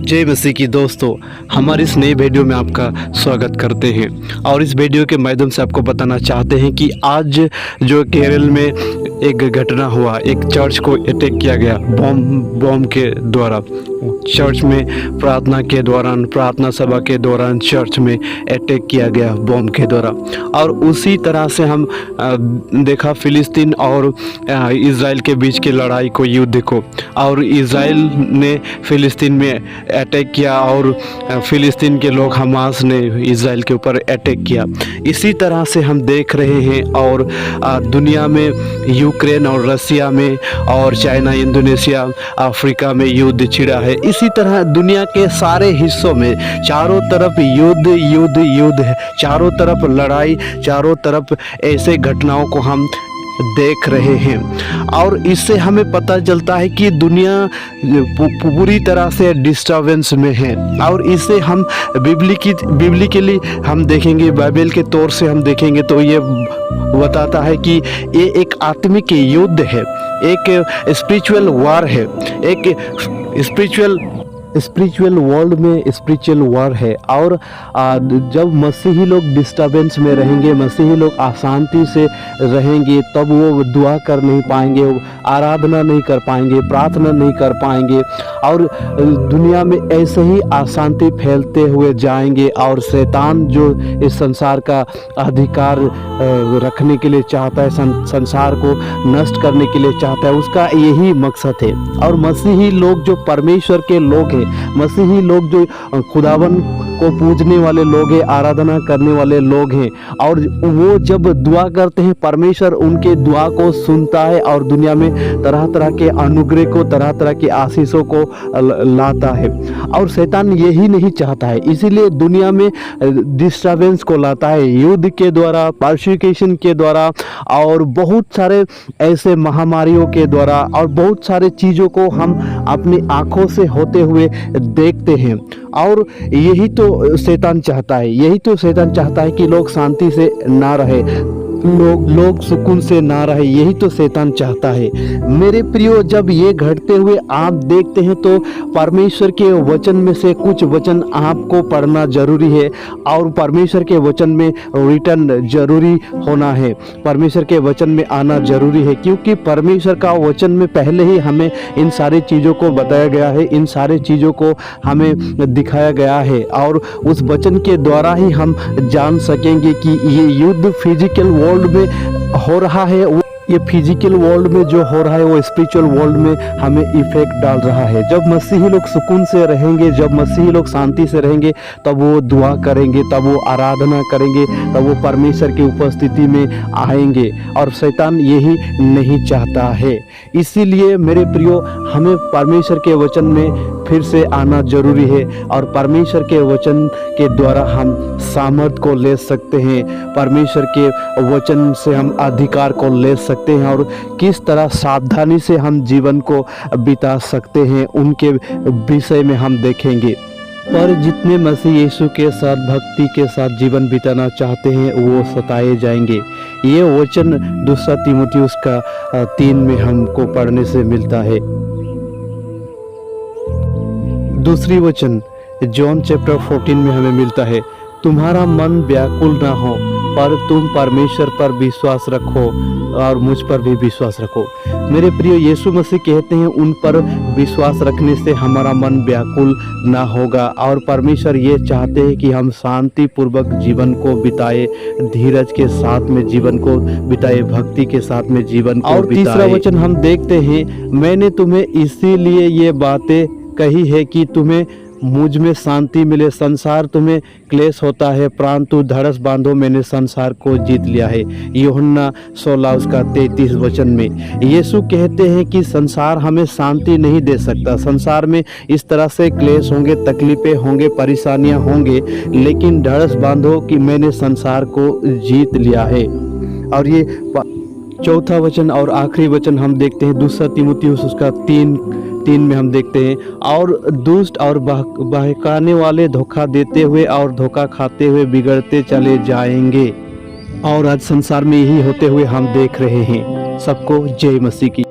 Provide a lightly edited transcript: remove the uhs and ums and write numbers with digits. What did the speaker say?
जय मसीह की दोस्तों, हमारे इस नए वीडियो में आपका स्वागत करते हैं। और इस वीडियो के माध्यम से आपको बताना चाहते हैं कि आज जो केरल में एक घटना हुआ, एक चर्च को अटैक किया गया बॉम्ब के द्वारा। चर्च में प्रार्थना सभा के दौरान चर्च में अटैक किया गया बॉम्ब के द्वारा। और उसी तरह से हम देखा फिलिस्तीन और इज़राइल के बीच की लड़ाई को, युद्ध को, और इज़राइल ने फिलिस्तीन में अटैक किया और फिलिस्तीन के लोग हमास ने इज़राइल के ऊपर अटैक किया। इसी तरह से हम देख रहे हैं और दुनिया में यूक्रेन और रसिया में और चाइना, इंडोनेशिया, अफ्रीका में युद्ध छिड़ा है। इसी तरह दुनिया के सारे हिस्सों में चारों तरफ युद्ध है, चारों तरफ लड़ाई, चारों तरफ ऐसे घटनाओं को हम देख रहे हैं। और इससे हमें पता चलता है कि दुनिया पूरी तरह से डिस्टर्बेंस में है। और इससे हम बिब्लिकली हम देखेंगे, बाइबल के तौर से हम देखेंगे तो ये बताता है कि ये एक आत्मिक युद्ध है, एक स्पिरिचुअल वॉर है, एक स्पिरिचुअल वर्ल्ड में स्पिरिचुअल वॉर है। और जब मसीही लोग डिस्टर्बेंस में रहेंगे, मसीही लोग अशांति से रहेंगे, तब वो दुआ कर नहीं पाएंगे, आराधना नहीं कर पाएंगे, प्रार्थना नहीं कर पाएंगे, और दुनिया में ऐसे ही अशांति फैलते हुए जाएंगे। और शैतान जो इस संसार का अधिकार रखने के लिए चाहता है, संसार को नष्ट करने के लिए चाहता है, उसका यही मकसद है। और मसीही लोग जो परमेश्वर के लोग हैं, मसीही लोग जो खुदावन को पूजने वाले लोग हैं, आराधना करने वाले लोग हैं, और वो जब दुआ करते हैं, परमेश्वर उनके दुआ को सुनता है और दुनिया में तरह तरह के अनुग्रह को, तरह तरह के आशीषों को लाता है। और शैतान यही नहीं चाहता है, इसीलिए दुनिया में डिस्टर्बेंस को लाता है, युद्ध के द्वारा, परसिक्यूशन के द्वारा, और बहुत सारे ऐसे महामारियों के द्वारा, और बहुत सारे चीज़ों को हम अपनी आँखों से होते हुए देखते हैं। और यही तो शैतान चाहता है, यही तो शैतान चाहता है कि लोग शांति से ना रहे, लोग सुकून से ना रहे, यही तो शैतान चाहता है। मेरे प्रियो, जब ये घटते हुए आप देखते हैं तो परमेश्वर के वचन में से कुछ वचन आपको पढ़ना जरूरी है, और परमेश्वर के वचन में रिटर्न जरूरी होना है, परमेश्वर के वचन में आना जरूरी है, क्योंकि परमेश्वर का वचन में पहले ही हमें इन सारी चीज़ों को बताया गया है, इन सारी चीज़ों को हमें दिखाया गया है। और उस वचन के द्वारा ही हम जान सकेंगे कि ये युद्ध फिजिकल वर्ल्ड में हो रहा है, ये फिजिकल वर्ल्ड में जो हो रहा है वो स्पिरिचुअल वर्ल्ड में हमें इफेक्ट डाल रहा है। जब मसीही लोग सुकून से रहेंगे, जब मसीही लोग शांति से रहेंगे, तब वो दुआ करेंगे, तब वो आराधना करेंगे, तब वो परमेश्वर की उपस्थिति में आएंगे। और शैतान यही नहीं चाहता है। इसीलिए मेरे प्रियो, हमें परमेश्वर के वचन में फिर से आना जरूरी है, और परमेश्वर के वचन के द्वारा हम सामर्थ को ले सकते हैं, परमेश्वर के वचन से हम अधिकार को ले सकते हैं, और किस तरह सावधानी से हम जीवन को बिता सकते हैं, उनके विषय में हम देखेंगे। पर जितने मसीह यीशु के साथ भक्ति के साथ जीवन बिताना चाहते हैं, वो सताए जाएंगे। ये वचन 2 तीमुथियुस का 3 में हमको पढ़ने से मिलता है। दूसरी वचन जॉन चैप्टर 14 में हमें मिलता है, तुम्हारा मन व्याकुल ना हो, पर तुम परमेश्वर पर विश्वास रखो और मुझ पर भी विश्वास रखो। मेरे प्रिय, यीशु मसीह कहते हैं उन पर विश्वास रखने से हमारा मन व्याकुल ना होगा। और परमेश्वर ये चाहते हैं कि हम शांति पूर्वक जीवन को बिताए, धीरज के साथ में जीवन को बिताए, भक्ति के साथ में जीवन को बिताए। तीसरा वचन हम देखते हैं, मैंने तुम्हें इसीलिए ये बातें कही है कि तुम्हें मुझ में शांति मिले। संसार तुम्हें क्लेश होता है, परंतु धड़स बांधो, मैंने संसार को जीत लिया है। यूहन्ना 16:33 वचन में यीशु कहते हैं कि संसार हमें शांति नहीं दे सकता। संसार में इस तरह से क्लेश होंगे, तकलीफें होंगे, परेशानियां होंगे, लेकिन धड़स बांधो कि मैंने संसार को जीत लिया है। और ये चौथा वचन और आखिरी वचन हम देखते हैं 2 तीमुथियुस उसका 3 में हम देखते हैं, और दुष्ट और बहकाने वाले धोखा देते हुए और धोखा खाते हुए बिगड़ते चले जाएंगे। और आज संसार में यही होते हुए हम देख रहे हैं। सबको जय मसीह की।